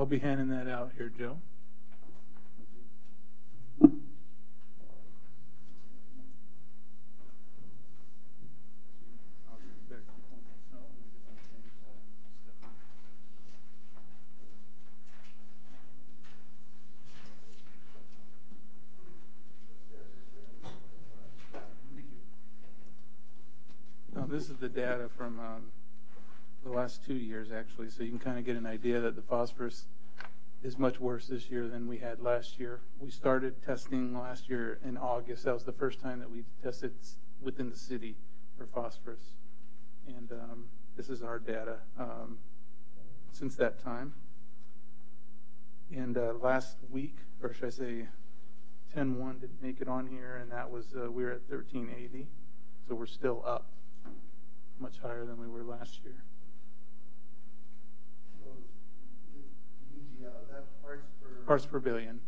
be handing that out here, Joe. This is the data from the last 2 years, actually, so you can kind of get an idea that the phosphorus is much worse this year than we had last year. We started testing last year in August. That was the first time that we tested within the city for phosphorus. And this is our data since that time. And last week, or should I say 10-1 didn't make it on here, and that was, we were at 1380. So we're still up, much higher than we were last year. So the UGL, is that parts per billion.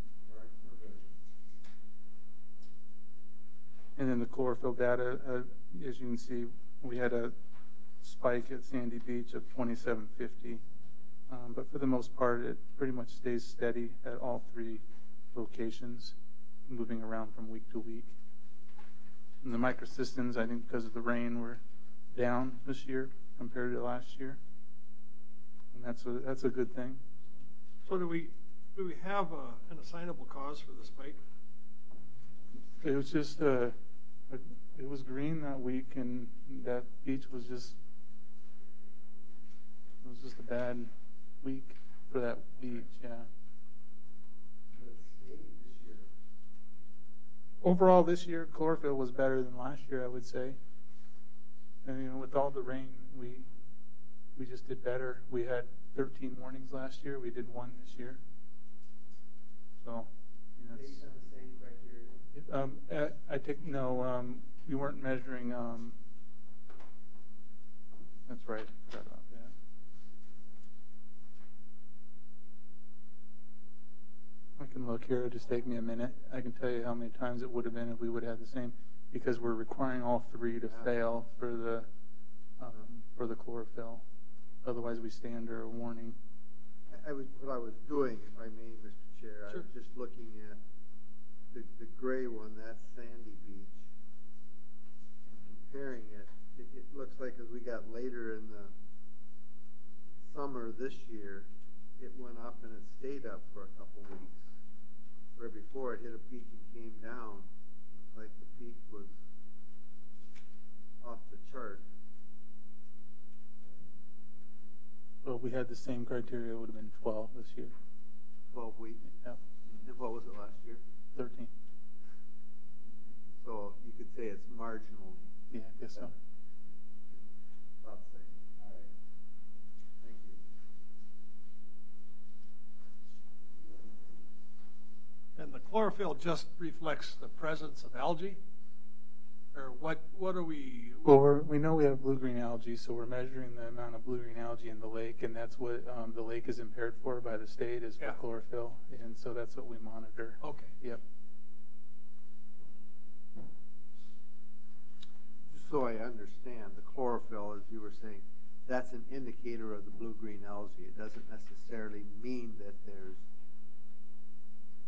And then the chlorophyll data, as you can see, we had a spike at Sandy Beach of 2750. But for the most part, it pretty much stays steady at all 3 locations, moving around from week to week. And the microsystems, I think because of the rain, were down this year compared to last year. And that's a good thing. So do we have an assignable cause for the spike? It was just it was green that week, and that beach was just a bad week for that beach. Yeah. Overall, this year chlorophyll was better than last year, I would say. And with all the rain, we just did better. We had 13 warnings last year. We did 1 this year. So, based on the same criteria? We weren't measuring. That's right. I forgot about that. I can look here. It'll just take me a minute. I can tell you how many times it would have been if we would have the same, because we're requiring all 3 to fail for the chlorophyll. Otherwise, we stay under a warning. What I was doing, if I may, Mr. Chair, Sure. I was just looking at the gray one, that's Sandy Beach. Comparing it, it looks like as we got later in the summer this year, it went up and it stayed up for a couple weeks. Where before it hit a peak and came down, it's like the peak was off the chart. Well, if we had the same criteria, it would have been 12 this year. 12 weeks. Yeah. And what was it last year? 13. So you could say it's marginal. Yeah, I guess so. About the same. All right. Thank you. And the chlorophyll just reflects the presence of algae? Or what are we? Well, we know we have blue-green algae, so we're measuring the amount of blue-green algae in the lake, and that's what the lake is impaired for by the state, is for chlorophyll, and so that's what we monitor. Okay. Yep. Just so I understand, the chlorophyll, as you were saying, that's an indicator of the blue-green algae. It doesn't necessarily mean that there's...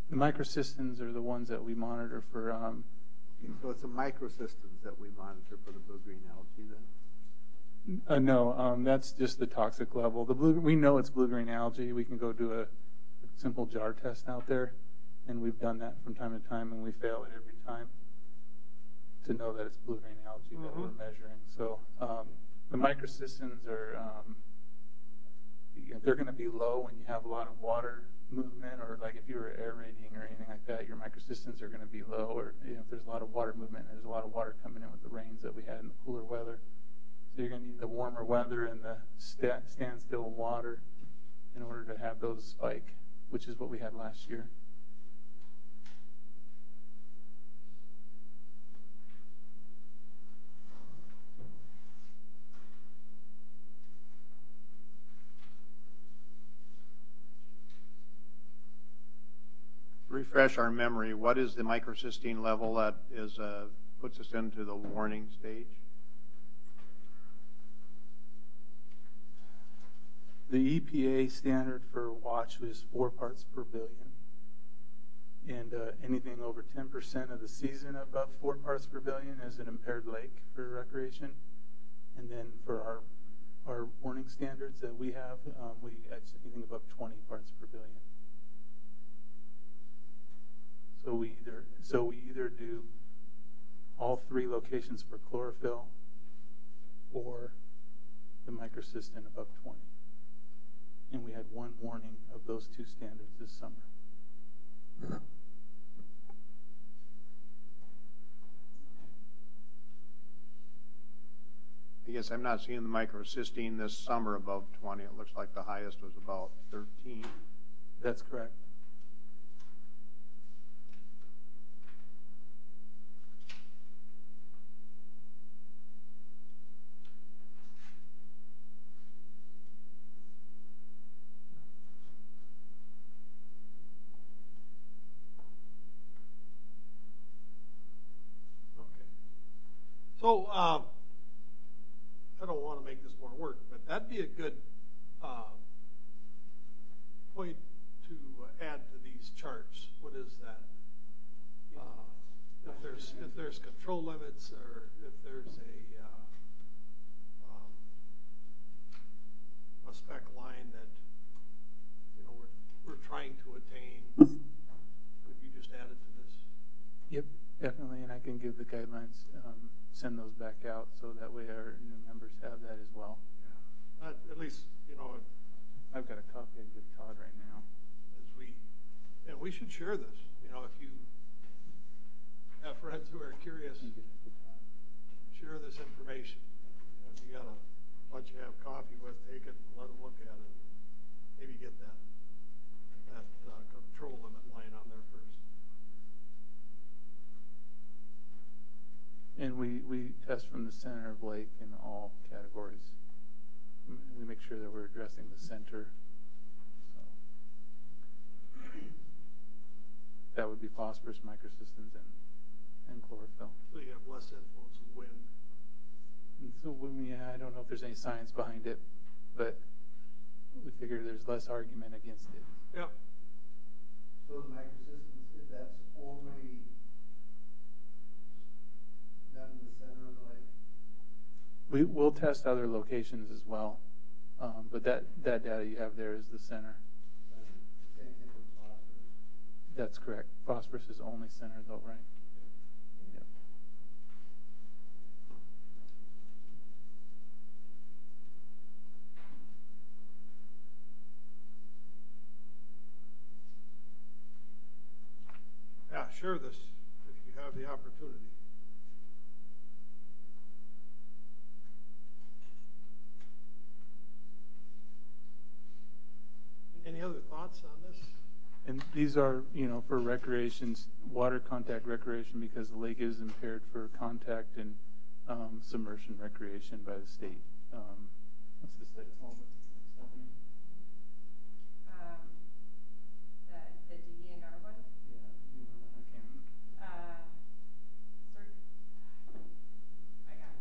The microcystins are the ones that we monitor for... So it's the microsystems that we monitor for the blue-green algae then? No, that's just the toxic level. We know it's blue-green algae. We can go do a simple jar test out there, and we've done that from time to time, and we fail it every time to know that it's blue-green algae that we're measuring. So the microcystins are, they're going to be low when you have a lot of water movement, or like if you were aerating or anything like that, your microcystins are going to be low, or if there's a lot of water movement, there's a lot of water coming in with the rains that we had in the cooler weather. So you're going to need the warmer weather and the standstill water in order to have those spike, which is what we had last year. Refresh our memory, what is the microcystine level that is puts us into the warning stage? The EPA standard for watch was 4 parts per billion. And anything over 10% of the season above 4 parts per billion is an impaired lake for recreation. And then for our warning standards that we have, anything above 20 parts per billion. So we either do all 3 locations for chlorophyll or the microcystin above 20. And we had 1 warning of those 2 standards this summer. I guess I'm not seeing the microcystine this summer above 20. It looks like the highest was about 13. That's correct. Okay. So, I don't want to make this more work, but that'd be a good point to add to these charts. What is that? If there's control limits, or if there's a spec line that we're trying to attain, could you just add it to this? Yep, definitely. And I can give the guidelines, send those back out so that way our new members have that as well. Yeah. At least, I've got a copy I can give Todd right now. and we should share this. If you have friends who are curious, share this information. If you got a bunch you have coffee with, take it and let them look at it. Maybe get that control limit line on there first. And we test from the center of lake in all categories. We make sure that we're addressing the center. So that would be phosphorus, microcystins, and chlorophyll. So you have less influence of wind. And so I don't know if there's any science behind it, but we figure there's less argument against it. Yep. So the microsystem, that's only done in the center of the lake? We'll test other locations as well, but that data you have there is the center. Same thing with phosphorus? That's correct. Phosphorus is only center though, right? Yep. Yeah, share this if you have the opportunity. Any other thoughts on this? And these are, for recreations, water contact recreation, because the lake is impaired for contact and submersion recreation by the state. What's the state called? Stephanie? The DENR one? Yeah, I can't. I got it.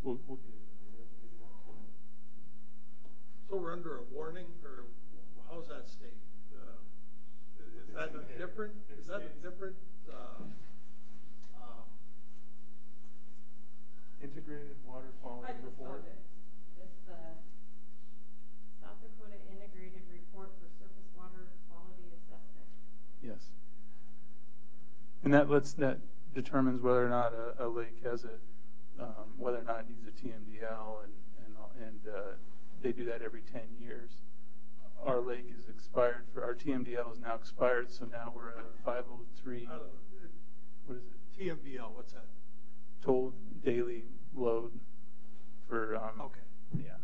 We'll get it later. So we're under a warning, or how's that state? Is that a different? Is that a different? Integrated water I quality just report. found it. It's the South Dakota Integrated Report for Surface Water Quality Assessment. Yes. And that determines whether or not a lake has whether or not it needs a TMDL, and they do that every 10 years. Our lake is expired our TMDL is now expired, so now we're at 503. I don't know. What is it? TMDL, what's that? Total daily load for Okay. yeah.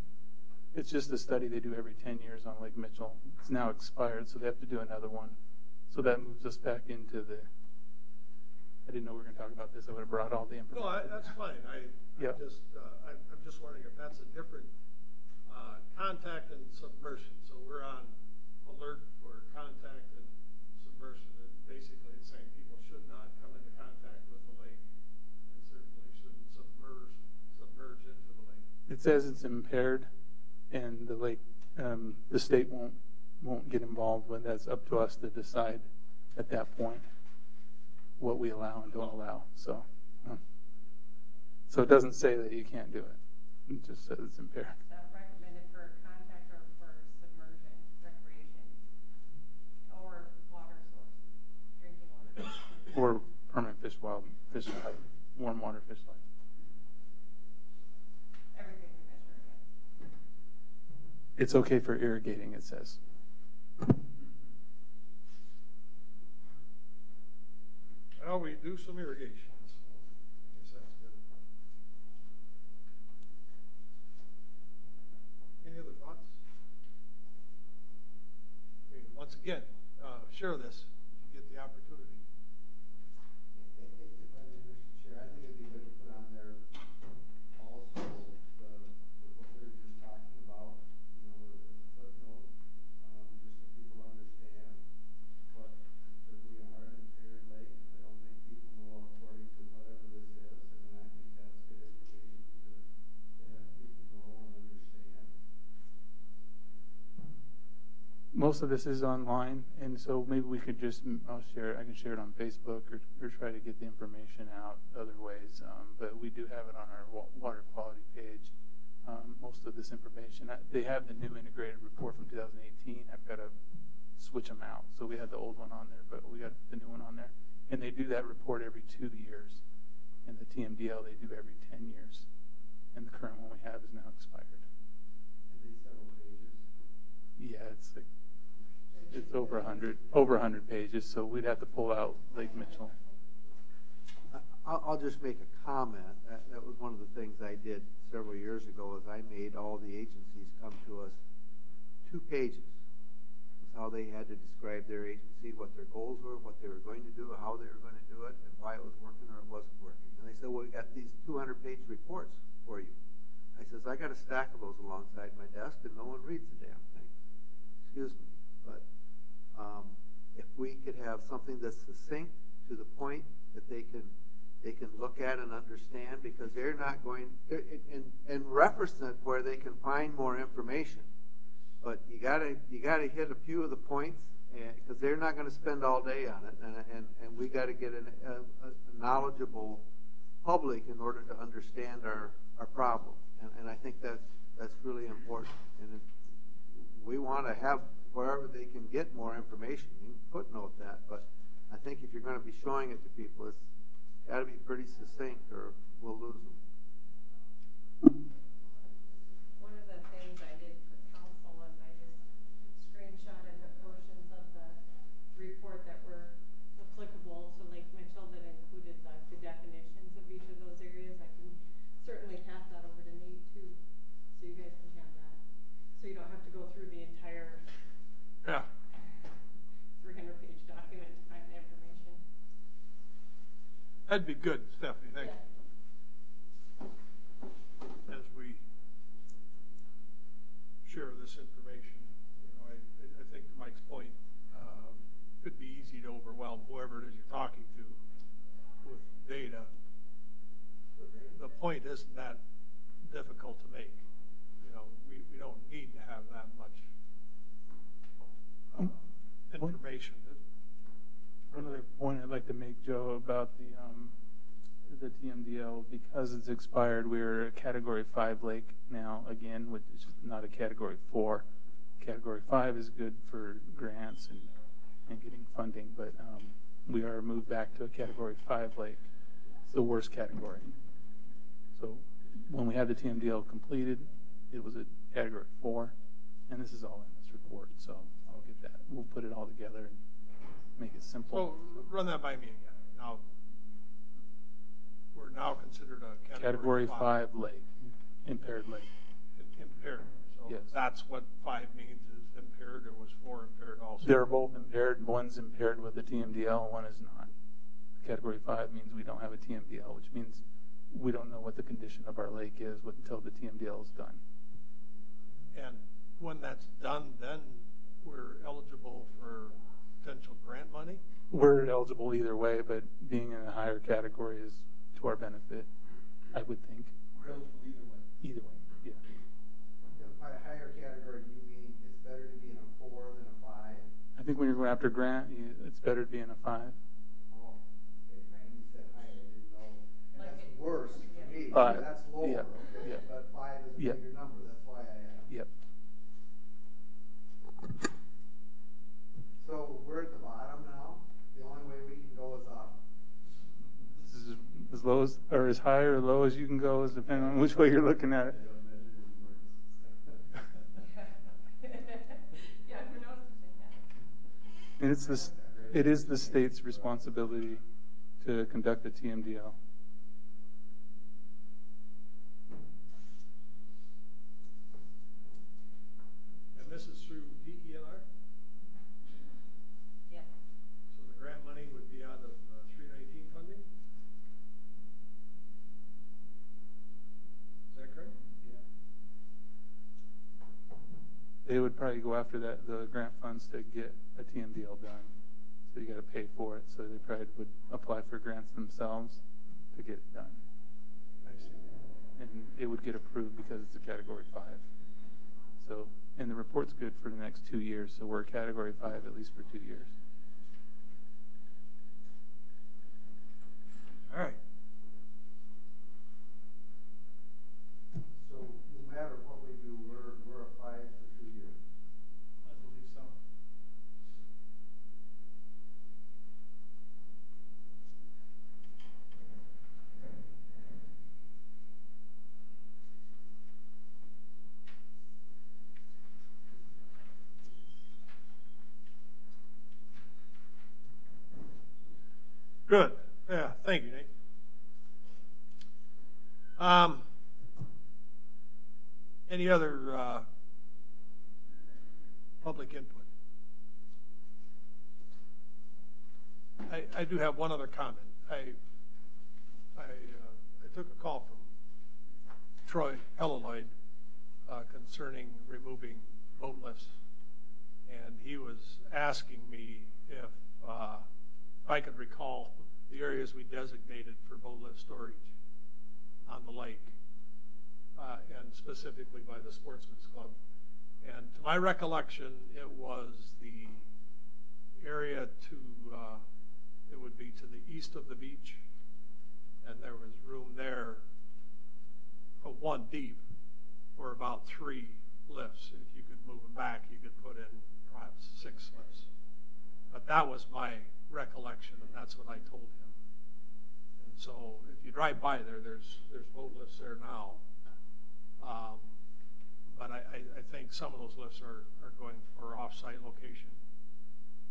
It's just a study they do every 10 years on Lake Mitchell. It's now expired, so they have to do another one. So that moves us back into the, I didn't know we were going to talk about this. I would have brought all the information. No, that's fine. Yeah. I'm just wondering if that's a different contact and submersion. So we're on alert for contact and submersion. And basically, it's saying people should not come into contact with the lake, and certainly shouldn't submerge into the lake. It says it's impaired, and the lake, the state won't get involved when that's up to us to decide at that point what we allow and don't allow. So it doesn't say that you can't do it. It just says it's impaired. Is that recommended for contact or for submersion, recreation, or water source, drinking water? Or permanent fish life, warm water fish life. Everything we measure again. It's okay for irrigating, it says. Well, we do some irrigation. So I guess that's good. Any other thoughts? I mean, once again, share this if you get the opportunity. If I may, Mr. Chair, I think it'd be good to put on there also what we were just talking about, you know, the footnote, just so people understand what, that we are an impaired lake. I don't think people know according to whatever this is, and I think that's good information to have people know and understand. Most of this is online, and so maybe we could just, I can share it on Facebook or try to get the information out other ways. But we do have it on our water quality page. Most of this information, they have the new integrated report from 2018. I've got to switch them out. So we had the old one on there, but we got the new one on there. And they do that report every 2 years. And the TMDL, they do every 10 years. And the current one we have is now expired. And these several pages. Yeah, it's over 100 pages, so we'd have to pull out Lake Mitchell. I'll just make a comment. That was one of the things I did several years ago is I made all the agencies come to us 2 pages. That's how they had to describe their agency, what their goals were, what they were going to do, how they were going to do it, and why it was working or it wasn't working. And they said, well, we got these 200-page reports for you. I says, I got a stack of those alongside my desk, and no one reads the damn thing. Excuse me. But if we could have something that's succinct to the point that they can look at and understand, because they're not going and reference it where they can find more information. But you gotta hit a few of the points, because they're not going to spend all day on it, and we got to get a knowledgeable public in order to understand our problem. And I think that's really important. And we want to have wherever they can get more information. You can footnote that, but I think if you're going to be showing it to people, it's got to be pretty succinct, or we'll lose them. One of the things I did for council was I just screenshotted the portions of the report that were applicable to Lake Mitchell that included the definitions of each of those areas. I can certainly pass that over to Nate too, so you guys can have that. So you don't have to go through the entire 300-page document to find the information. That'd be good, Stephanie. Thank you. As we share this information, you know, I think to Mike's point, it could be easy to overwhelm whoever it is you're talking to with data. The point isn't that difficult to make. You know, we don't need to have that much information. One other point I'd like to make, Joe, about the TMDL, because it's expired, we're a Category 5 lake now again, which is not a Category 4. Category 5 is good for grants and getting funding, but we are moved back to a Category 5 lake. It's the worst category. So when we had the TMDL completed, it was a Category 4, and this is all in this report, so I'll get that. We'll put it all together and make it simple. So run that by me again. Now, we're now considered a Category 5 lake, impaired lake. Impaired. So Yes. that's what 5 means, is impaired, or was 4 impaired also? They're both impaired. One's impaired with a TMDL, one is not. Category 5 means we don't have a TMDL, which means we don't know what the condition of our lake is until the TMDL is done. And when that's done, then we're eligible for potential grant money? We're eligible either way, but being in a higher category is to our benefit, I would think. We're eligible either way. Either way, yeah. By a higher category, do you mean it's better to be in a 4 than a 5? I think when you're going after grant, it's better to be in a 5. Oh, okay. When you said higher, I didn't know. And Like that's it- worse for me. Five. That's lower, Yeah, okay. yeah. But 5 is a Yeah. bigger number, that's why I asked. Yep. So we're at the bottom now? The only way we can go is up? This is as low as, or as high or low as you can go, is depending on which way you're looking at it. Yeah, who knows if they have. And it is the state's responsibility to conduct a TMDL. And this is through DENR? Yes. So the grant money would be out of 319 funding? Is that correct? They would probably go after the grant funds to get a TMDL done. So you got to pay for it. So they probably would apply for grants themselves to get it done. I see. And it would get approved because it's a category 5. So, and the report's good for the next 2 years. So we're a category 5 at least for 2 years. All right. So no matter what we do, we're a 5 for 2 years. I believe so. Good. Yeah, thank you, Nate. Any other public input? I do have one other comment. I took a call from Troy Helleloyd concerning removing boat lifts, and he was asking me if I could recall the areas we designated for boat lift storage on the lake, and specifically by the Sportsman's Club. And to my recollection, it was the area it would be to the east of the beach, and there was room there, 1 deep, for about 3 lifts. If you could move them back, you could put in perhaps 6 lifts. But that was my recollection, and that's what I told him. And so if you drive by there, there's boat lifts there now. But I think some of those lifts are going for off-site location,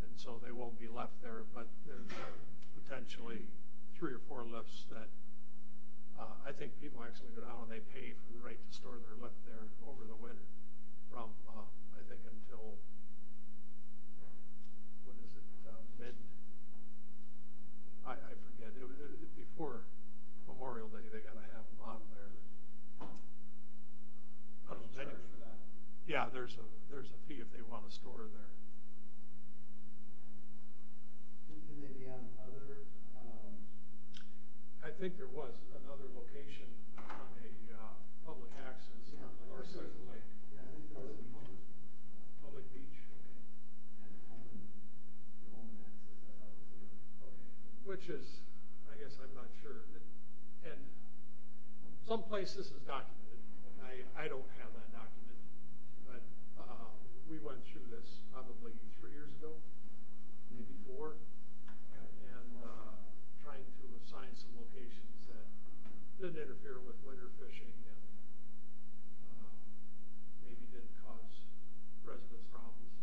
and so they won't be left there. But there's potentially 3 or 4 lifts that I think people actually go down and they pay for the right to store their lift there over the winter from I think until what is it, mid? I forget. Before Memorial Day, they got to have them on there. I don't know, Charge for that. yeah, there's a fee if they want to store there. Can they be on other, I think there was another location on a public access on the north side of the lake. yeah, I think there was Public beach, okay. and home access, I thought was the other. Okay. Which is, I guess I'm not sure. And some places is documented. I don't have that documented, but we went through this probably 3 years ago, maybe 4, and trying to assign some locations that didn't interfere with winter fishing and maybe didn't cause residents problems.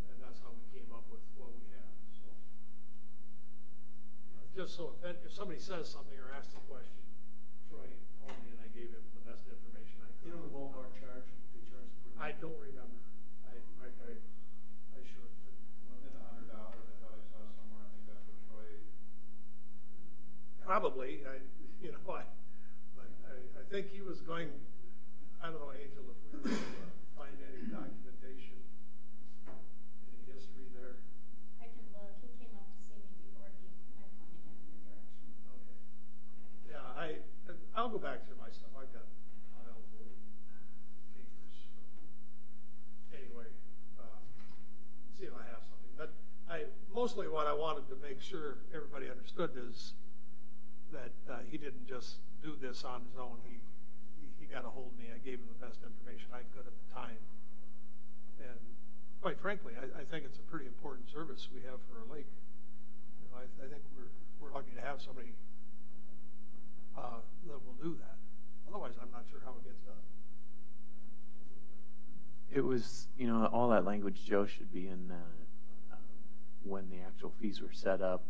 And that's how we came up with what we have. So just so if somebody says something or asks a question, Troy called me and I gave him the best information I could. You know the ballpark charge? I don't remember. I should. Within $100, I thought I saw somewhere, I think that's what Troy. Probably, I think he was going, I don't know, Angel, if we were able to find any documentation, any history there. I can look. He came up to see me before I pointed him in your direction. Okay. Yeah, I'll go back to my stuff. I've got piles of papers. Anyway, see if I have something. But mostly what I wanted to make sure everybody understood is that he didn't just do this on his own. He got a hold of me. I gave him the best information I could at the time. And quite frankly, I think it's a pretty important service we have for our lake. You know, I think we're lucky to have somebody that will do that. Otherwise, I'm not sure how it gets done. It was, all that language, Joe, should be in when the actual fees were set up.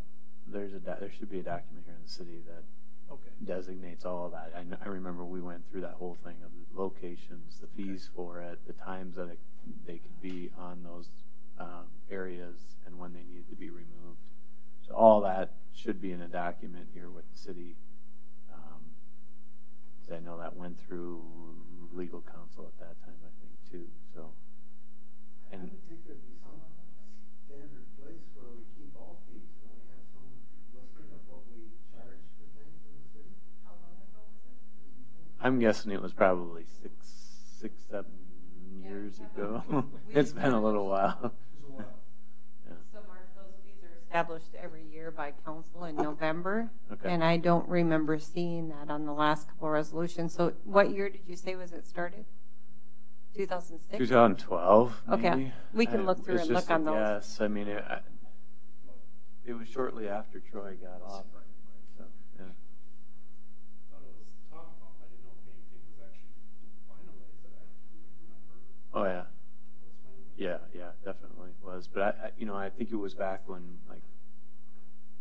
There should be a document here in the city that designates all of that. I remember we went through that whole thing of the locations, the fees for it, the times that they could be on those areas, and when they needed to be removed. So all that should be in a document here with the city. I know that went through legal counsel at that time, I think, too. So, I would think there'd be some standard place where we keep all fees. When we have some listing of what we charge for things in the city. How long ago was it? I'm guessing it was probably 7 years ago. It's been a little while. So Mark, those fees are established every year by council in November. Okay. And I don't remember seeing that on the last couple of resolutions. So what year did you say was it started? 2006? 2012. Okay. Maybe. We can look through It's and just look on a those. guess. I mean, it was shortly after Troy got off. So, yeah. Thought it was talked about, I didn't know if anything was actually finalized that I remember. Oh yeah. Yeah, definitely was. But I think it was back when like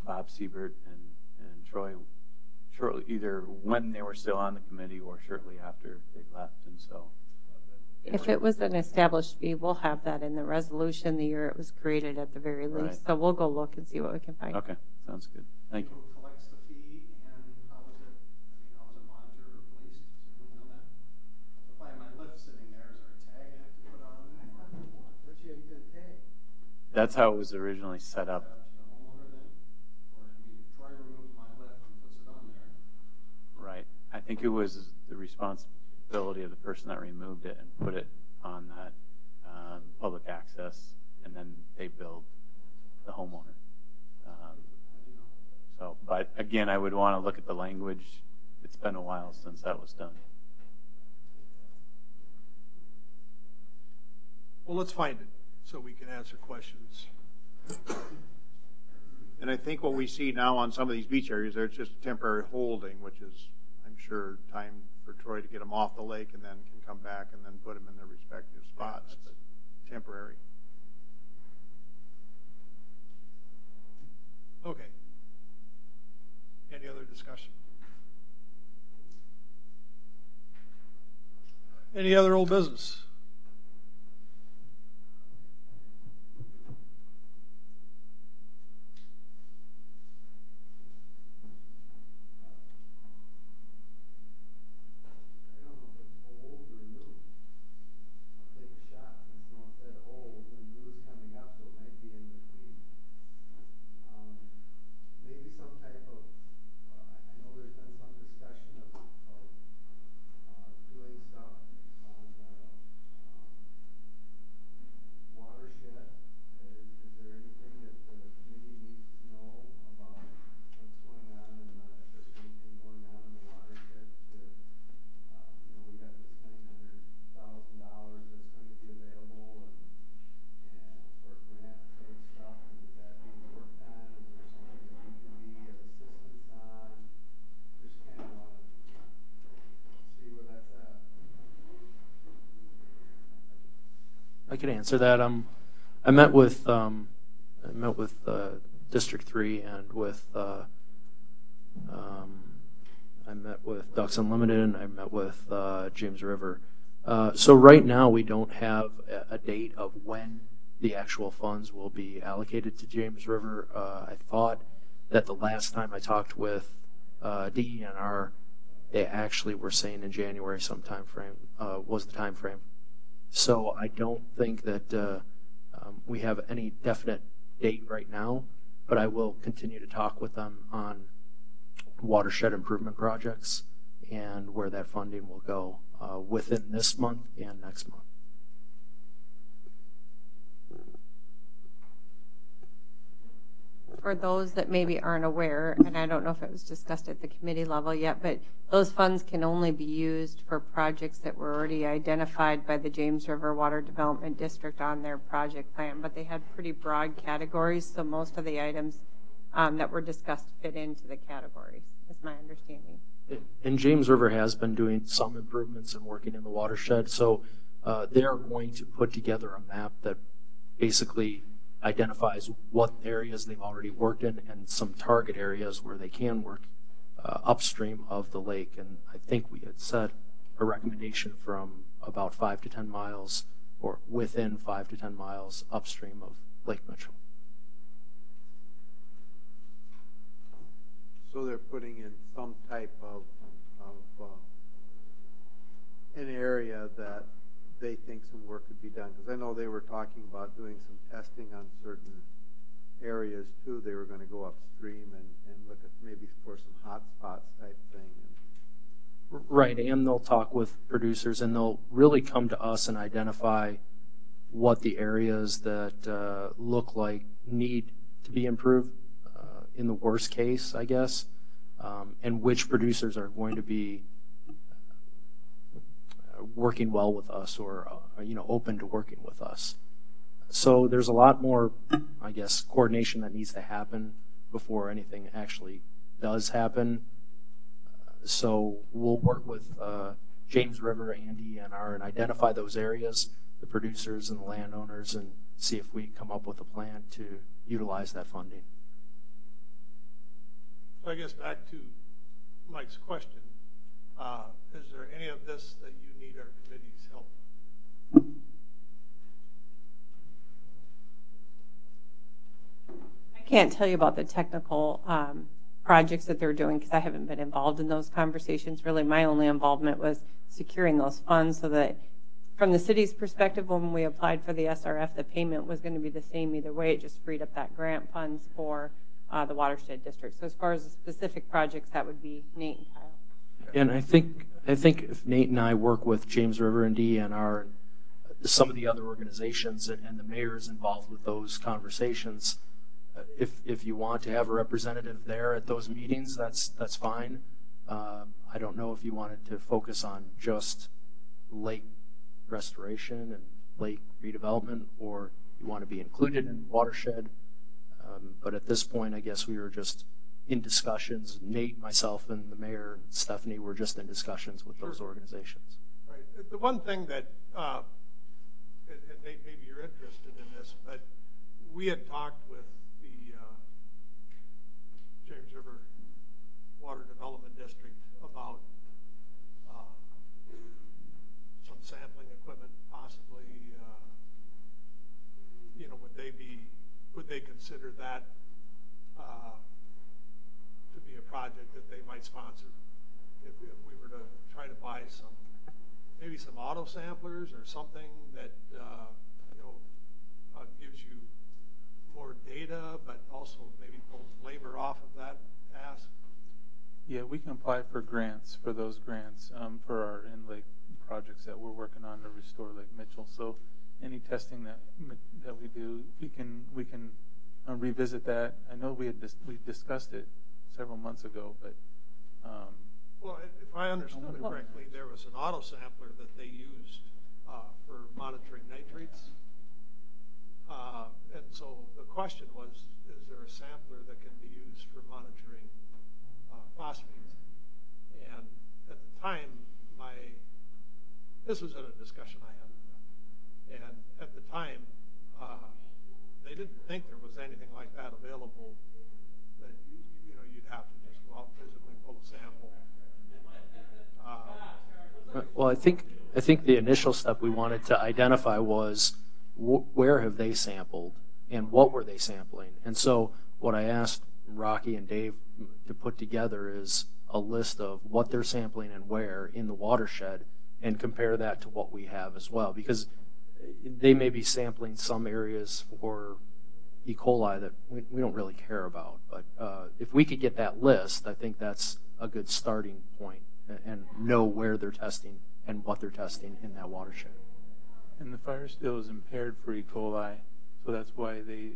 Bob Siebert and Troy, shortly either when they were still on the committee or shortly after they left, and so. If it was an established fee, we'll have that in the resolution the year it was created at the very least. Right. So we'll go look and see what we can find. Okay, sounds good. Thank you. Who collects the fee and how is it monitored or policed? Does anyone know that? If I have my lift sitting there, is there a tag I have to put on? What you get a tag? That's how it was originally set up. Up to the homeowner then? Or if Troy removes my lift and puts it on there? Right. I think it was the responsibility of the person that removed it and put it on that public access, and then they billed the homeowner. But again, I would want to look at the language. It's been a while since that was done. Well, let's find it so we can answer questions. And I think what we see now on some of these beach areas, there's just temporary holding, which is, I'm sure, time for Troy to get them off the lake and then can come back and then put them in their respective spots. But temporary. Okay. Any other discussion? Any other old business? I don't know if it's old or new. I'll take a shot since no one said old and new's coming up, so it might be in between. Maybe some type of, I know there's been some discussion of doing stuff on watershed. Is there anything that the committee needs to know about what's going on and if there's anything going on in the watershed to, we got this $900,000 that's going to be available and for grant type stuff, and is that being worked on? Is there something that we can be of assistance on? Just kind of want to see where that's at. I could answer that. I met with District 3 and with I met with Ducks Unlimited and I met with James River. So right now, we don't have a date of when the actual funds will be allocated to James River. I thought that the last time I talked with DENR, they actually were saying in January some time frame was the time frame. So I don't think that we have any definite date right now, but I will continue to talk with them on watershed improvement projects and where that funding will go within this month and next month. For those that maybe aren't aware, and I don't know if it was discussed at the committee level yet, but those funds can only be used for projects that were already identified by the James River Water Development District on their project plan, but they had pretty broad categories, so most of the items that were discussed fit into the categories, is my understanding. And James River has been doing some improvements and working in the watershed, so they are going to put together a map that basically identifies what areas they've already worked in and some target areas where they can work upstream of the lake. And I think we had set a recommendation from about 5 to 10 miles or within 5 to 10 miles upstream of Lake Mitchell. So they're putting in some type of an area that they think some work could be done, because I know they were talking about doing some testing on certain areas too. They were going to go upstream and look at maybe for some hot spots type thing. Right, and they'll talk with producers and they'll really come to us and identify what the areas that look like need to be improved in the worst case, I guess, and which producers are going to be working well with us or open to working with us. So there's a lot more, I guess, coordination that needs to happen before anything actually does happen. So we'll work with James River and DENR and identify those areas, the producers and the landowners, and see if we come up with a plan to utilize that funding. So I guess back to Mike's question, is there any of this that you need our committee's help? I can't tell you about the technical projects that they're doing because I haven't been involved in those conversations. Really, my only involvement was securing those funds so that from the city's perspective, when we applied for the SRF, the payment was going to be the same either way. It just freed up that grant funds for the watershed district. So as far as the specific projects, that would be Nate and Kyle. And I think if Nate and I work with James River and DENR, some of the other organizations and the mayors involved with those conversations, if you want to have a representative there at those meetings, that's fine. I don't know if you wanted to focus on just lake restoration and lake redevelopment, or you want to be included in watershed. But at this point, I guess we were just in discussions. Nate, myself, and the mayor, and Stephanie, were just in discussions with those organizations. Right. The one thing that, and Nate, maybe you're interested in this, but we had talked with the James River Water Development District about some sampling equipment, possibly. Would they consider that to be a project that they might sponsor if we were to try to buy maybe some auto samplers or something that gives you more data, but also maybe pulls labor off of that task? Yeah, we can apply for grants for those grants for our in-lake projects that we're working on to restore Lake Mitchell. So any testing that we do, we can revisit that. I know we discussed it several months ago, but well, if I understood it correctly, there was an auto sampler that they used for monitoring nitrates, and so the question was, is there a sampler that can be used for monitoring phosphates? And at the time, this was in a discussion I had with them, and at the time, they didn't think there was anything like that available, that you'd have to just go out and physically pull a sample. Well, I think I think the initial step we wanted to identify was where have they sampled and what were they sampling. And so what I asked Rocky and Dave to put together is a list of what they're sampling and where in the watershed and compare that to what we have as well, because they may be sampling some areas for E. coli that we don't really care about. But if we could get that list, I think that's a good starting point and know where they're testing and what they're testing in that watershed. And the fire still is impaired for E. coli, so that's why they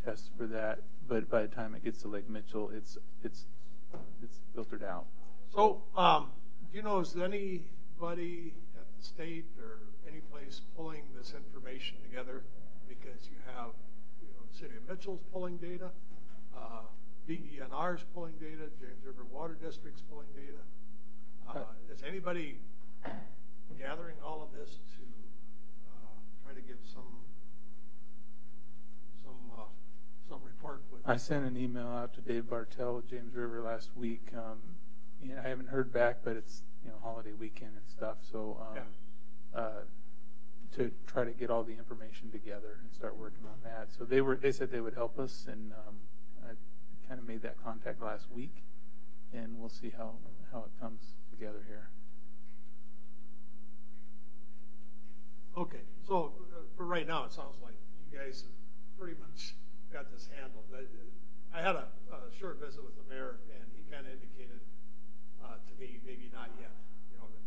test for that. But by the time it gets to Lake Mitchell, it's filtered out. So, do you know, is anybody at the state or any place pulling this information together? Because you have, the city of Mitchell's pulling data, DENR's pulling data, James River Water District's pulling data. Is anybody gathering all of this to try to give some report with? I sent an email out to Dave Bartel with James River last week. I haven't heard back, but it's holiday weekend and stuff. So to try to get all the information together and start working on that. So they said they would help us, and I kind of made that contact last week, and we'll see how it comes together here. Okay, so for right now, it sounds like you guys have pretty much got this handled. I had a short visit with the mayor, and he kind of indicated to me maybe not yet.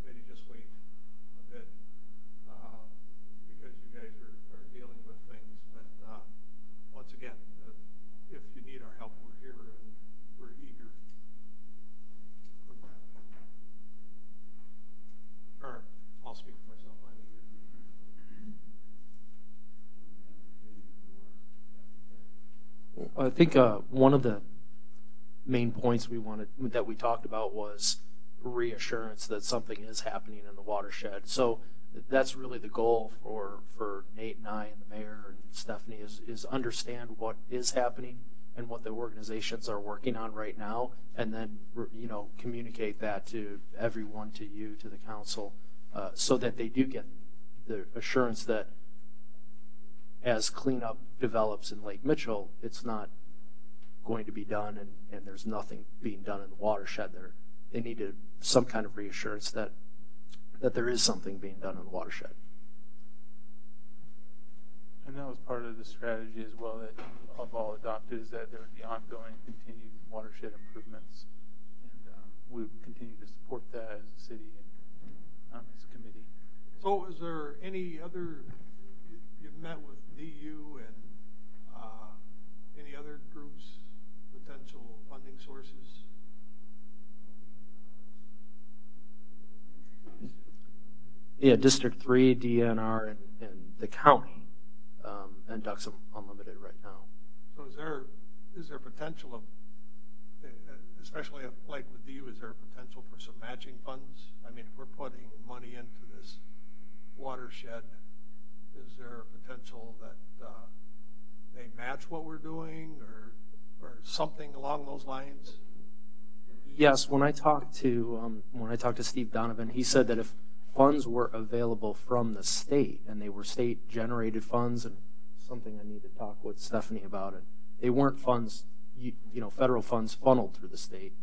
Maybe just wait a bit because you guys are dealing with things. But once again, if you need our help, we're here and we're eager. Or I'll speak for myself. I'm eager. I think one of the main points that we talked about was reassurance that something is happening in the watershed. So that's really the goal for Nate and I and the mayor and Stephanie is understand what is happening and what the organizations are working on right now, and then communicate that to everyone, to you, to the council, so that they do get the assurance that as cleanup develops in Lake Mitchell, it's not going to be done and there's nothing being done in the watershed there. They need some kind of reassurance that there is something being done in the watershed. And that was part of the strategy as well that I've all adopted, is that there would be ongoing, continued watershed improvements, and we would continue to support that as a city and as a committee. So is there any other, you've met with DU and any other groups, potential funding sources? Yeah, District 3, DNR, and the county, and Ducks Unlimited right now. So is there potential of, especially like with DU, is there potential for some matching funds? I mean, if we're putting money into this watershed, is there a potential that they match what we're doing or something along those lines? Yes, when I talked to Steve Donovan, he said that if funds were available from the state and they were state generated funds, and something I need to talk with Stephanie about it, they weren't funds, federal funds funneled through the state,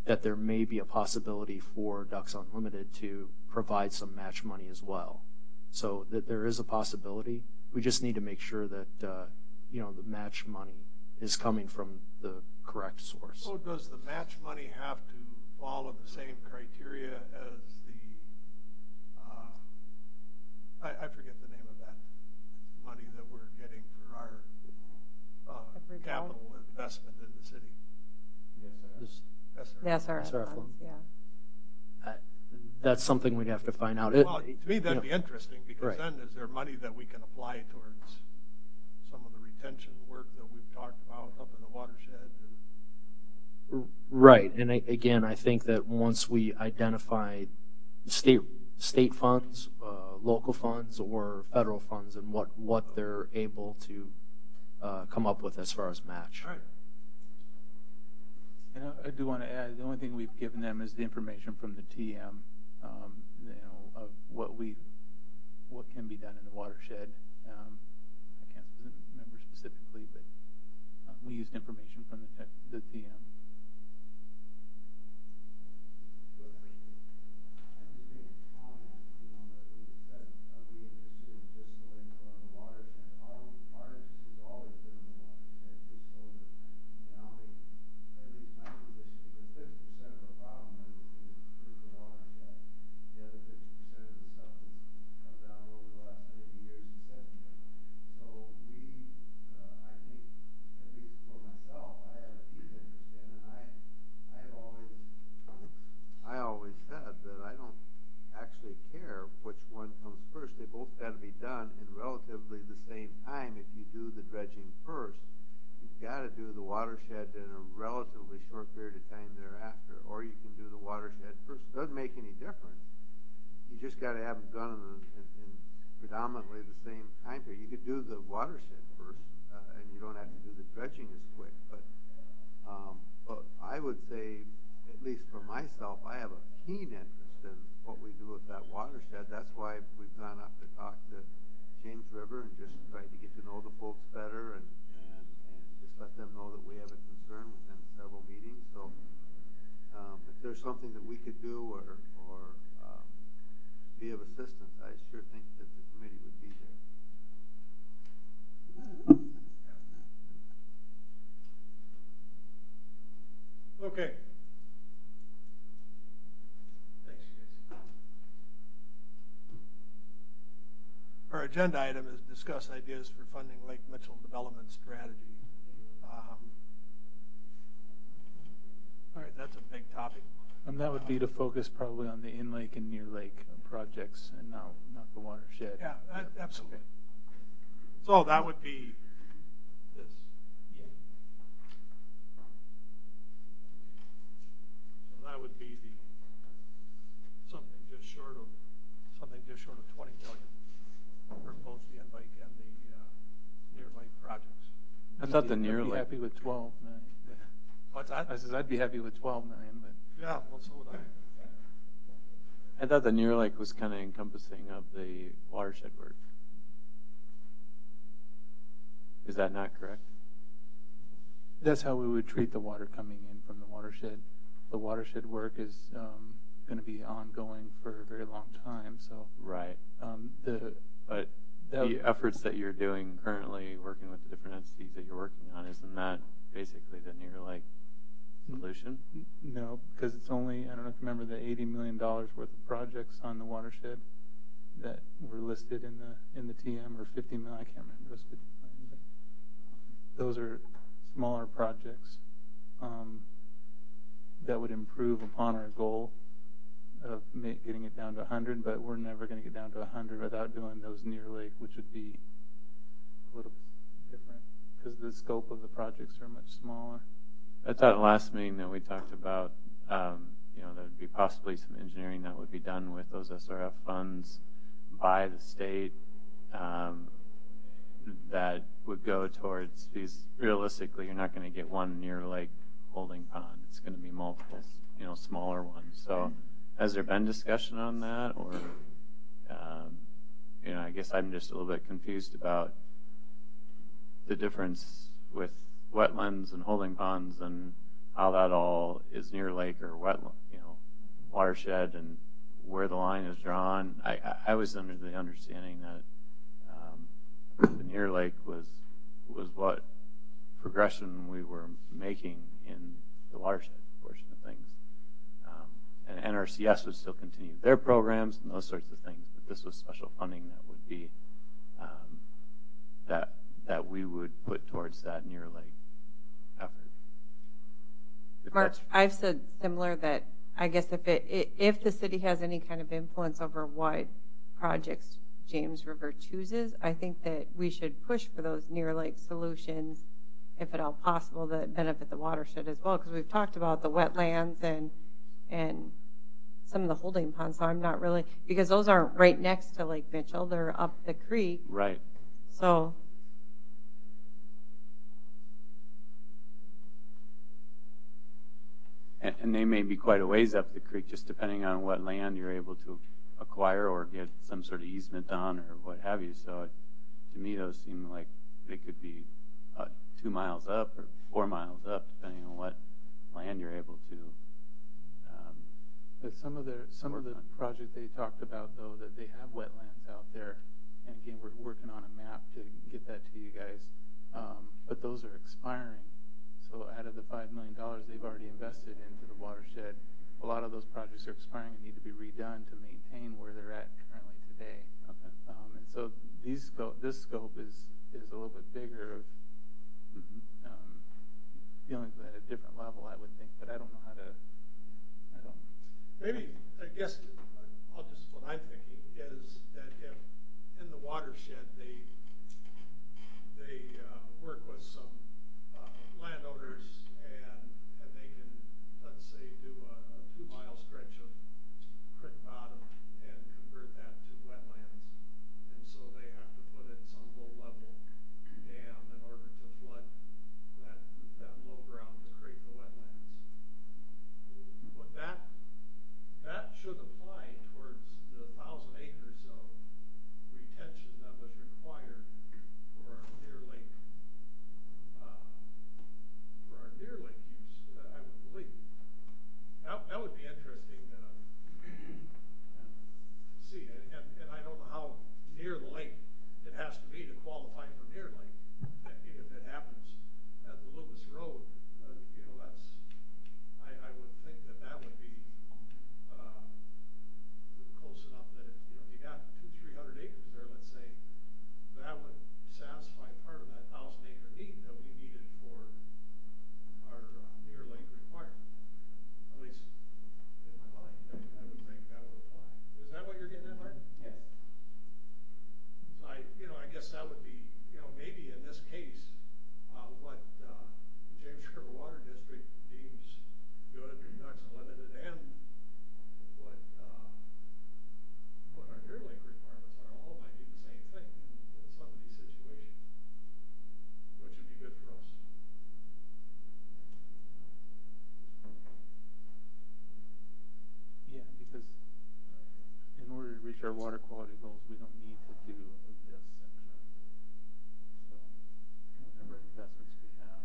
that there may be a possibility for Ducks Unlimited to provide some match money as well. So that there is a possibility. We just need to make sure that the match money is coming from the correct source. So does the match money have to follow the same criteria as the I forget the name of that money that we're getting for our capital investment in the city? Yes, sir. SRF Funds, yeah. That's something we'd have to find out. Well, to me, that'd be interesting, because right. then is there money that we can apply towards some of the retention work that we've talked about up in the watershed? Right, and again, I think that once we identify state funds, local funds, or federal funds, and what they're able to come up with as far as match. All right. And I do want to add, the only thing we've given them is the information from the TM, of what can be done in the watershed. I can't remember specifically, but we used information from the TM. I always said that I don't actually care which one comes first. They both got to be done in relatively the same time. If you do the dredging first, you've got to do the watershed in a relatively short period of time thereafter, or you can do the watershed first. It doesn't make any difference. You just got to have them done in predominantly the same time period. You could do the watershed first, and you don't have to do the dredging as quick. But I would say, at least for myself, I have a keen interest in what we do with that watershed. That's why we've gone up to talk to James River and just tried to get to know the folks better and just let them know that we have a concern within several meetings. So if there's something that we could do or be of assistance, I sure think that the committee would be there. Okay. Thanks, guys. Our agenda item is discuss ideas for funding Lake Mitchell development strategy. All right, that's a big topic. That would be to focus probably on the in-lake and near-lake projects and not the watershed. Yeah, absolutely. Okay. So that would be this. Yeah. So that would be something just short of 20 million for both the in-lake and the near-lake projects. I thought the near I'd be lake. happy with 12 million. What's that? I says I'd be happy with 12 million, but Yeah, well, so would I. I thought the near lake was kind of encompassing of the watershed work. Is that not correct? that's how we would treat the water coming in from the watershed. The watershed work is going to be ongoing for a very long time. So Right. But that- the efforts that you're doing currently, working with the different entities that you're working on, isn't that basically the Near Lake solution? No, because it's only, I don't know if you remember the $80 million worth of projects on the watershed that were listed in the TM, or 50 million, I can't remember. It was 50 million, but those are smaller projects that would improve upon our goal of getting it down to 100, but we're never going to get down to 100 without doing those Near Lake, which would be a little bit different because the scope of the projects are much smaller. At that last meeting that we talked about, there would be possibly some engineering that would be done with those SRF funds by the state that would go towards, because realistically you're not going to get one Near Lake holding pond. It's going to be multiple, smaller ones. So has there been discussion on that, or, I guess I'm just a little bit confused about the difference with wetlands and holding ponds and how that all is Near Lake or watershed, and where the line is drawn. I was under the understanding that the Near Lake was what progression we were making in the watershed portion of things. And NRCS would still continue their programs and those sorts of things, but this was special funding that would be that we would put towards that Near Lake effort. Mark, I've said similar that I guess if the city has any kind of influence over what projects James River chooses, I think that we should push for those Near Lake solutions, if at all possible, that benefit the watershed as well, because we've talked about the wetlands and some of the holding ponds. So I'm not really, because those aren't right next to Lake Mitchell, they're up the creek. Right. So And they may be quite a ways up the creek, just depending on what land you're able to acquire or get some sort of easement on or what have you. So to me, those seem like they could be 2 miles up or 4 miles up, depending on what land you're able to. But some of the project they talked about, though, that they have wetlands out there, and again, we're working on a map to get that to you guys. But those are expiring. So out of the $5 million they've already invested into the watershed, a lot of those projects are expiring and need to be redone to maintain where they're at currently today. Okay. And so this scope is a little bit bigger of dealing with it at a different level, I would think. But I don't know how to. Maybe, I guess, what I'm thinking is that if in the watershed, they work with some landowners and they can, let's say, do a 2-mile stretch of creek bottom and convert that to wetlands. And so they have to put in some low-level dam in order to flood that low ground to create the wetlands. Would that should apply towards the 1,000 acres of retention that was required for our Near Lake use. I would believe that would be interesting to see. And I don't know how near the lake it has to be to qualify for Near Lake. If it happens at the Loomis Road, that's I would think that would be close enough that if you got 200-300 acres there, let's say, that would satisfy part of that 1,000-acre need that we needed for our Near Lake requirement. At least in my mind, I would think that would apply. Is that what you're getting at, Mark? Yes. So I guess that would be, maybe in this case, what the James River Water District deems good, Ducks Unlimited, and what our Near Lake requirements are, all might be the same thing in some of these situations, which would be good for us. Yeah, because in order to reach our water quality goals, we don't need to do this section. So whatever investments we have,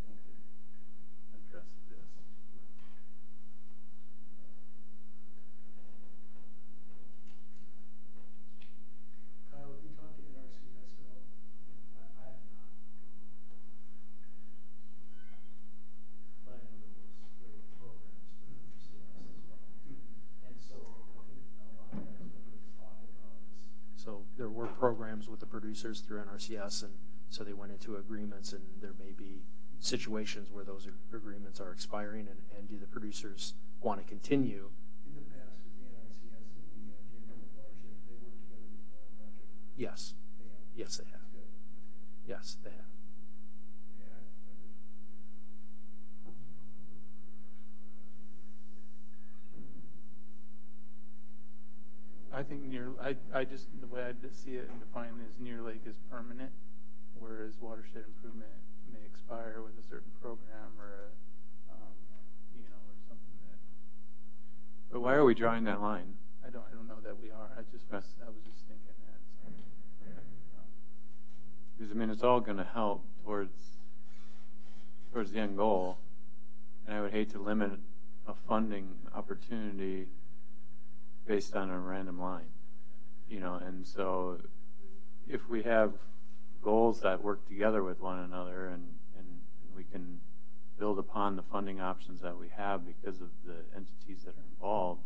we can address this. Kyle, have you talked to NRCS at all? I have not. But I know there were programs through NRCS as well. And so I think a lot of that's what we're talking about is. So there were programs with the producers through NRCS, and so they went into agreements, and there may be situations where those agreements are expiring, and do the producers want to continue? In the past, the NRCS and the James River Watershed, have they worked together before on project? Yes. They have. Yes, they have. That's good. That's good. Yes, they have. Yeah, I think I just, the way I see it and define it is Near Lake is permanent, whereas watershed improvement may expire with a certain program or or something that. But why are we drawing that line? I don't know that we are. I was just thinking that. Because it's all going to help towards the end goal, and I would hate to limit a funding opportunity based on a random line, and so if we have goals that work together with one another and we can build upon the funding options that we have because of the entities that are involved,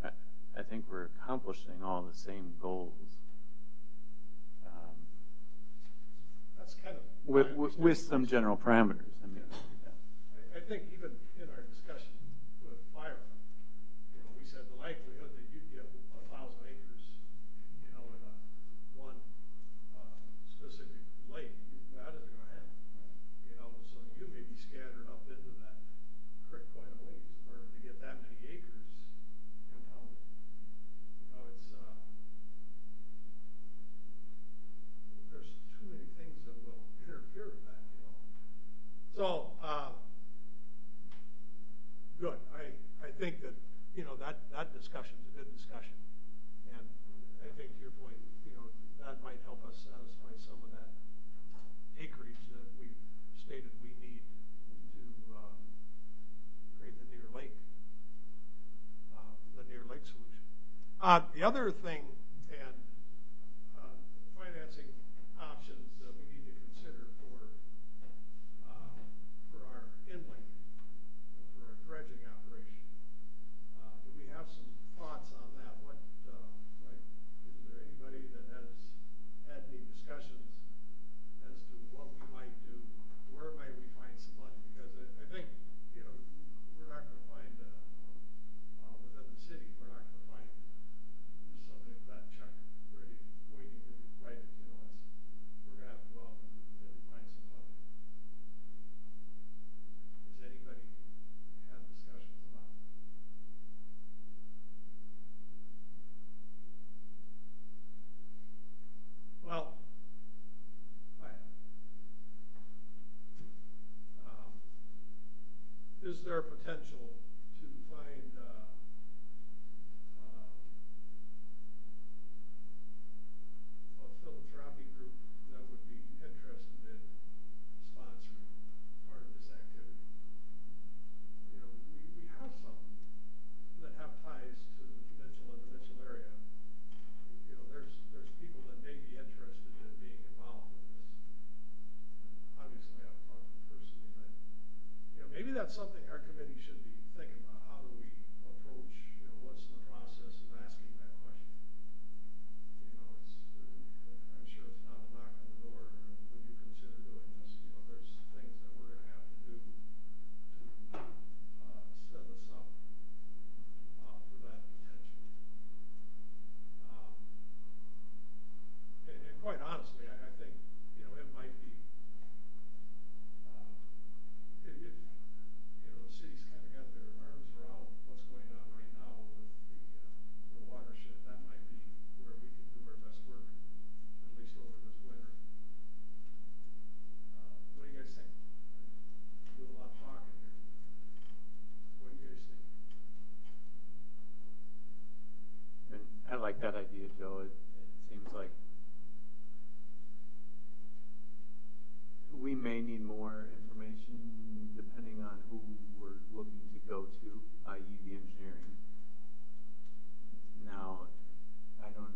I think we're accomplishing all the same goals. that's kind of With some general parameters. I think even in our discussion with fire, we said the likelihood that you'd get 1,000 acres, in one specific lake, that isn't going to happen. So you may be scattered up into that creek quite a ways in order to get that many acres impounded. There's too many things that will interfere with that. So discussion's a good discussion. And I think to your point, that might help us satisfy some of that acreage that we've stated we need to create the near lake solution. The other thing, and financing options that we need to consider for our inlet, for our dredging operation. Do we have some thoughts on that? Is there anybody that has had any discussions as to what we might do? Where might we find some money? Because I think, we're not going to find within the city, we're not going to find somebody with that check ready, waiting to write it. We're going to have to go out and find some funding. Has anybody had discussions about it? Well, I have. Is there potential to find a philanthropy group that would be interested in sponsoring part of this activity? We have some that have ties to Mitchell and the Mitchell area. There's people that may be interested in being involved in this. Obviously, I haven't talked to them personally, but maybe that's something our committee should be thinking about. How do we approach? What's the process of asking that question? I'm sure it's not a knock on the door. Would you consider doing this? There's things that we're going to have to do to set us up for that potential. And quite honestly, I think it might be if the city's kind of got their arms around what's going on right now with the watershed, that might be where we can do our best work, at least over this winter. What do you guys think? I do a lot of talking here. What do you guys think? And I like that idea, Joe. It seems like we may need more information depending on who we're looking to go to, i.e. the engineering. Now, I don't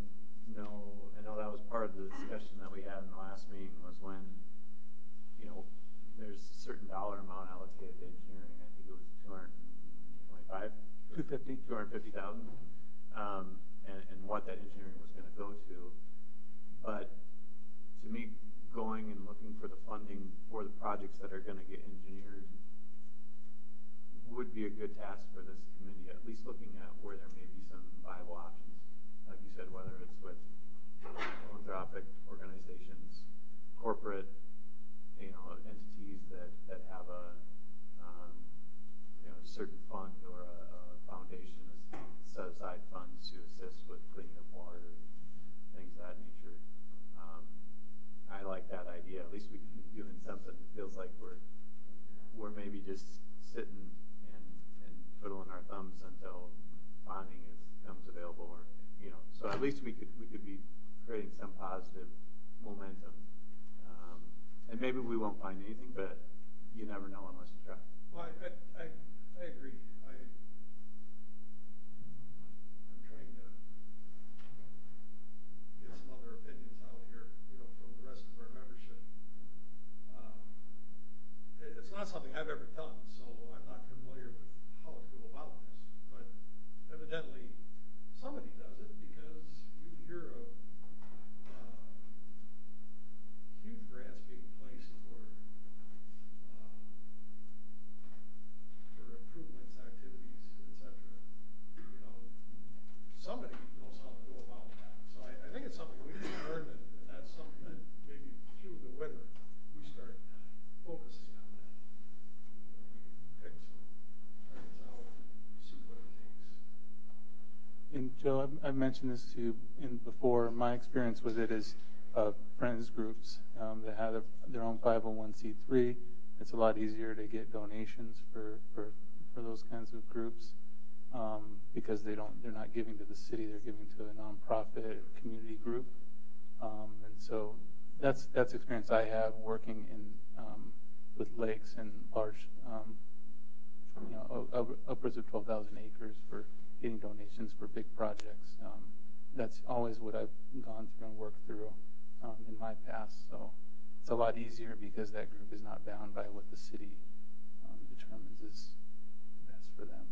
know, I know that was part of the discussion that we had in the last meeting was when, there's a certain dollar amount allocated to engineering. I think it was 250,000, and what that engineering was going to go to. But to me, going and looking for the funding for the projects that are going to get engineered would be a good task for this committee, at least looking at where there may be some viable options. Like you said, whether it's with philanthropic organizations, corporate, entities that have a certain fund or a foundation set aside funds to assist with cleaning up water and things of that nature. I like that idea. At least we can be doing something. It feels like we're maybe just sitting and twiddling our thumbs until funding comes available, or So at least we could be creating some positive momentum. And maybe we won't find anything, but you never know unless you try. Well, I agree. I'm trying to get some other opinions out here, from the rest of our membership. It's not something I've ever done, so I'm not familiar with how to go about this. But evidently, somebody does it because you hear of huge grants being placed for improvements, activities, etc. Somebody knows how to go about that. So I think it's something we can learn, and that's something that maybe through the winter we start focusing on that. We can pick some targets out and see what it takes. And Joe, I've mentioned this to you before. My experience with it is friends groups that have their own 501c3. It's a lot easier to get donations for those kinds of groups. because they're not giving to the city, they're giving to a nonprofit community group. And so that's experience I have working in with lakes and large, upwards of 12,000 acres for getting donations for big projects. That's always what I've gone through and worked through in my past. So it's a lot easier because that group is not bound by what the city determines is best for them.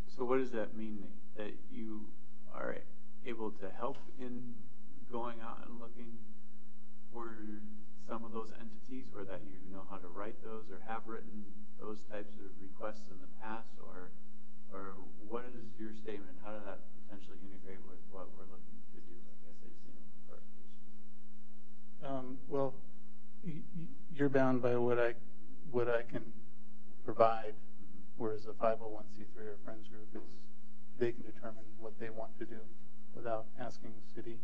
So what does that mean, Nate? That you are able to help in going out and looking for some of those entities, or that you know how to write those or have written those types of requests in the past, or what is your statement? How does that potentially integrate with what we're looking to do, like SAC clarification? Well, you're bound by what I can provide, whereas a 501c3 or friends group they can determine what they want to do without asking the city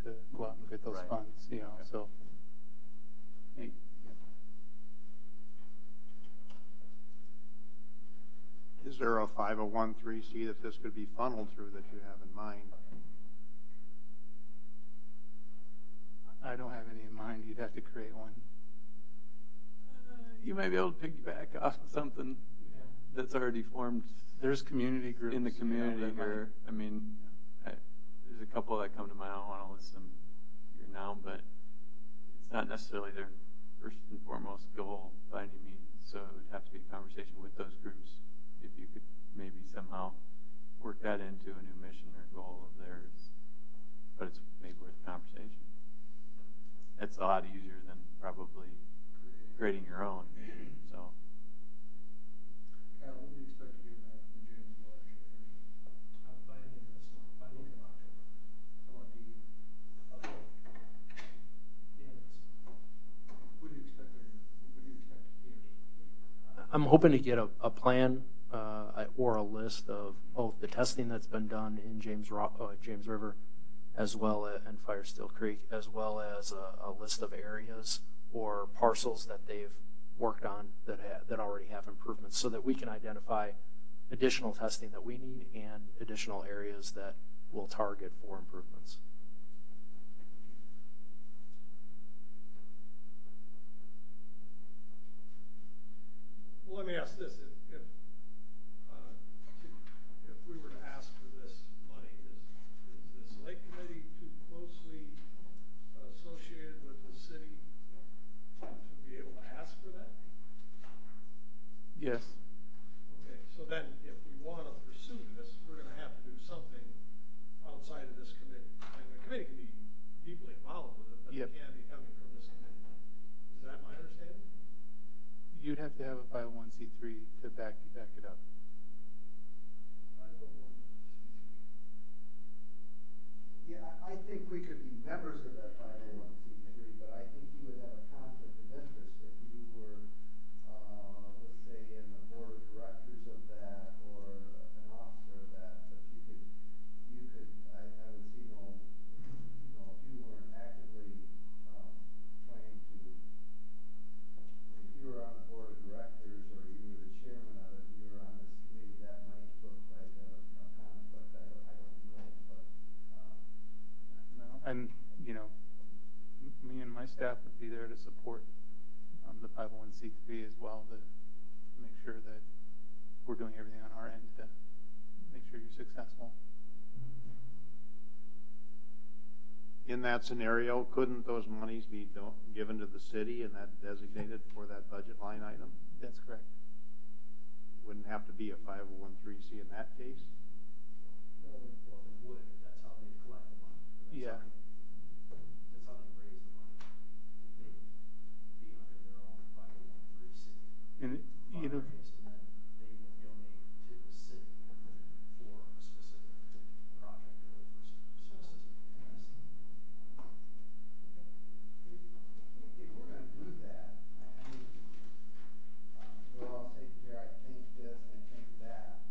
to go out and get those Right. funds. Okay. So. Is there a 501(c)(3) that this could be funneled through that you have in mind? I don't have any in mind. You'd have to create one. You might be able to piggyback off of something that's already formed. There's community groups in the community that here. I mean, there's a couple that come to mind. I don't want to list them here now, but it's not necessarily their first and foremost goal by any means. So it would have to be a conversation with those groups. If you could maybe somehow work that into a new mission or goal of theirs, but it's maybe worth a conversation. It's a lot easier than probably creating your own. So. Kyle, when do you expect to get back from James Watershed? By the end of this month, by the end of October. I want the end of this month. What do you expect to hear? I'm hoping to get a plan or a list of both the testing that's been done in James River, as well as in Firestill Creek, as well as a list of areas or parcels that they've worked on that already have improvements, so that we can identify additional testing that we need and additional areas that we'll target for improvements. Well, let me ask this: if we were to ask for this money, is this lake committee too closely associated with the city to be able to ask for that? Yes. Okay, so then if we want to pursue this, we're going to have to do something outside of this committee. And the committee can be deeply involved with it, but Yep. it can't be coming from this committee. Is that my understanding? You'd have to have a 501c3 to back it up. Yeah, I think we could be members of that 501c3, but I think you would have a conflict of interest if you were, let's say, in the board of directors of that or an officer of that. But you could. I would see no, if you weren't actively trying to, if you were on the board of directors or you were the chairman of it, and you were on this committee, that might look like a conflict. I don't know, but. No, and me and my staff would be there to support the 501c3 as well, to make sure that we're doing everything on our end to make sure you're successful. In that scenario, couldn't those monies be given to the city and that designated for that budget line item? That's correct. Wouldn't have to be a 501(c) in that case? Well, they would, if that's how they collect the money. Yeah. That's how they raise the money. They'd be under their own 501(c). And fundraise, and then they would donate to the city for a specific project or for specific testing. If we're going to do that, I mean, we're all saying here, I think this, I think that.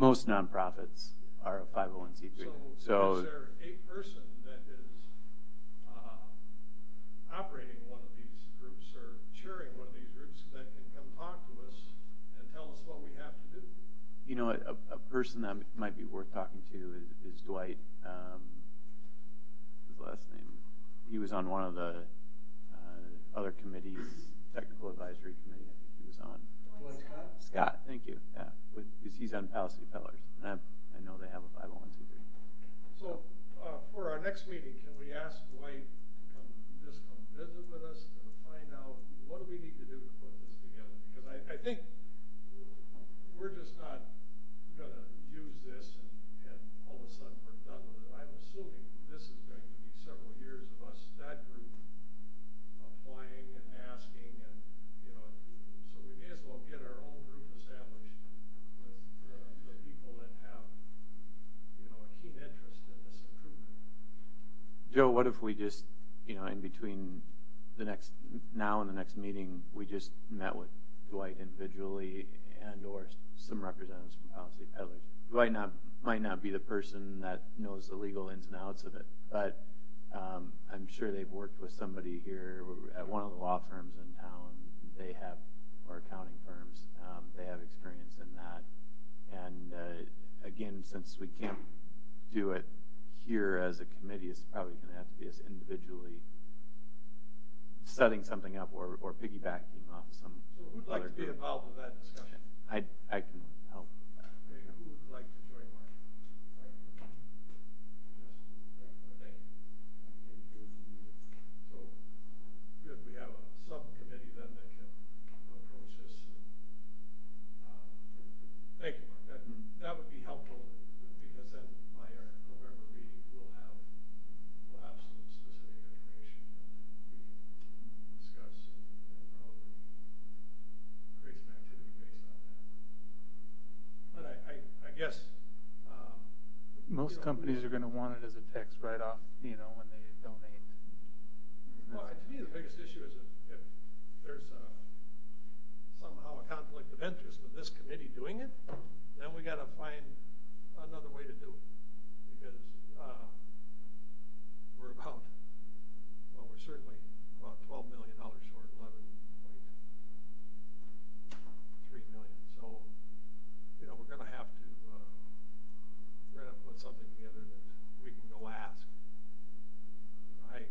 Most nonprofits are a 501c3. So is there a person that is operating one of these groups or chairing one of these groups that can come talk to us and tell us what we have to do? You know, a person that might be worth talking to is Dwight. His last name. He was on one of the other committees, technical advisory committee. I think he was on. Dwight Scott? Scott, thank you. Yeah, because he's on Palisade Pillars, and I know they have a 501c3. So for our next meeting, can we ask Dwight to come visit with us to find out what do we need to do to put this together? Because I think we're just not going to use this and all of a sudden we're done with it. I'm assuming this is going to be several years of us, that group, applying and asking, and so we may as well get our own group established with the people that have a keen interest in this improvement. Joe, what if we just, in between now and the next meeting, we just met with Dwight individually and or some representatives from Palisade Peddlers? Dwight might not be the person that knows the legal ins and outs of it, but I'm sure they've worked with somebody here at one of the law firms in town. They have, or accounting firms, they have experience in that. And again, since we can't do it here as a committee, it's probably going to have to be us individually setting something up or piggybacking off some. So who'd like to be involved in that discussion? I can help. Okay, who would like to join Mark? So, good, we have a subcommittee then that can approach this. Thank you, Mark. That would be helpful, because then by our November meeting, we'll have some specific information that we can discuss and probably create some activity based on that. But I guess Most companies are going to want it as a tax write-off, when they donate. well, to me, the biggest issue is if there's somehow a conflict of interest with this committee doing it, then we got to find another way to do it, because we're certainly about $12 million short, 11.3 million. So, we're going to have to put something together that we can go ask. I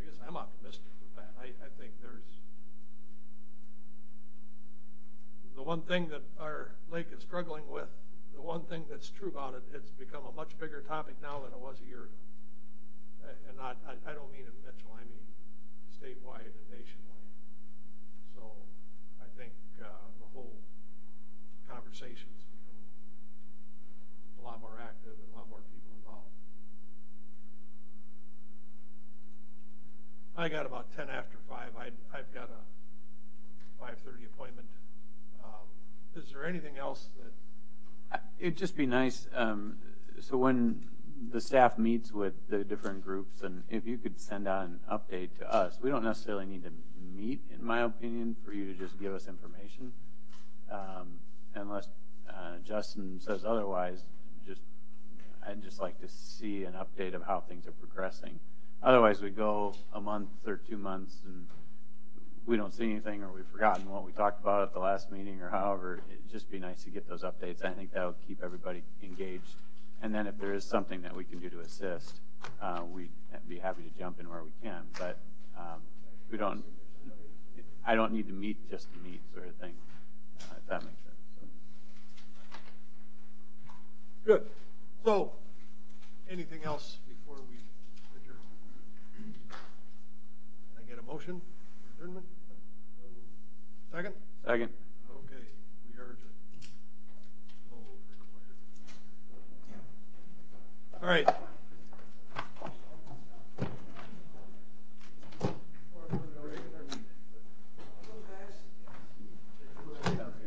guess I'm optimistic with that. I think there's the one thing that our lake is struggling with, the one thing that's true about it, it's become a much bigger topic now than it was a year ago. And I don't mean in Mitchell, I mean statewide and nationwide. So I think the whole conversation's become a lot more active and a lot more people involved. I got about 10 after 5. I've got a 5:30 appointment. Is there anything else that? It'd just be nice. So when the staff meets with the different groups, and if you could send out an update to us, we don't necessarily need to meet, in my opinion, for you to just give us information, unless Justin says otherwise. I'd just like to see an update of how things are progressing. Otherwise, we go a month or 2 months and we don't see anything, or we've forgotten what we talked about at the last meeting, or however. It'd just be nice to get those updates. I think that will keep everybody engaged. And then if there is something that we can do to assist, we'd be happy to jump in where we can. But I don't need to meet just to meet, sort of thing, if that makes sense. So. Good. So, anything else before we adjourn? Can I get a motion for adjournment? Second? Second. Okay, we are adjourned. All right.